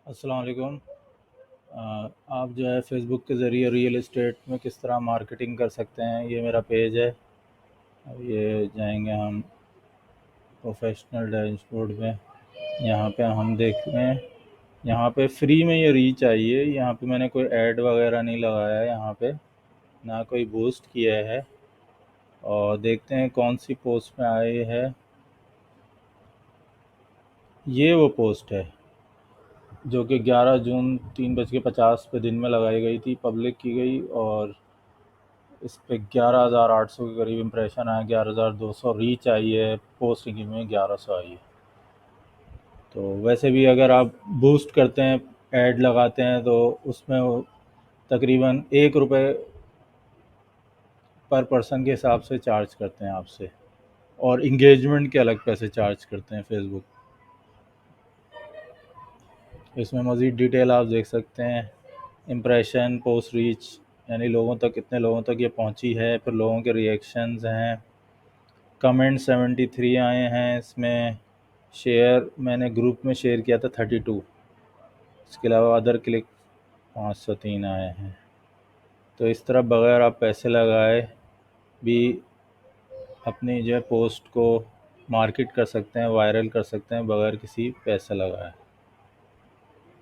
अस्सलाम वालेकुम। आप जो है फ़ेसबुक के ज़रिए रियल इस्टेट में किस तरह मार्केटिंग कर सकते हैं, ये मेरा पेज है। अब ये जाएंगे हम प्रोफेशनल डैशबोर्ड में। यहाँ पे हम देख रहे हैं, यहाँ पे फ्री में ये रीच आई है। यहाँ पे मैंने कोई ऐड वगैरह नहीं लगाया है, यहाँ पे ना कोई बूस्ट किया है। और देखते हैं कौन सी पोस्ट में आई है। ये वो पोस्ट है जो कि 11 जून 3:50 पे दिन में लगाई गई थी, पब्लिक की गई। और इस पे 11,800 के करीब इम्प्रेशन आया, 11,200 रीच आई है, पोस्टिंग में 1100 आई है। तो वैसे भी अगर आप बूस्ट करते हैं, ऐड लगाते हैं, तो उसमें वो तकरीबन 1 रुपये पर पर्सन के हिसाब से चार्ज करते हैं आपसे। और इंगेजमेंट के अलग पैसे चार्ज करते हैं फेसबुक। इसमें मज़ीद डिटेल आप देख सकते हैं। इम्प्रेशन, पोस्ट रीच, यानी लोगों तक, कितने लोगों तक ये पहुंची है, फिर लोगों के रिएक्शंस हैं। कमेंट 73 आए हैं इसमें। शेयर मैंने ग्रुप में शेयर किया था 32। इसके अलावा अदर क्लिक 503 आए हैं। तो इस तरह बगैर आप पैसे लगाए भी अपनी जो है पोस्ट को मार्केट कर सकते हैं, वायरल कर सकते हैं, बगैर किसी पैसे लगाए।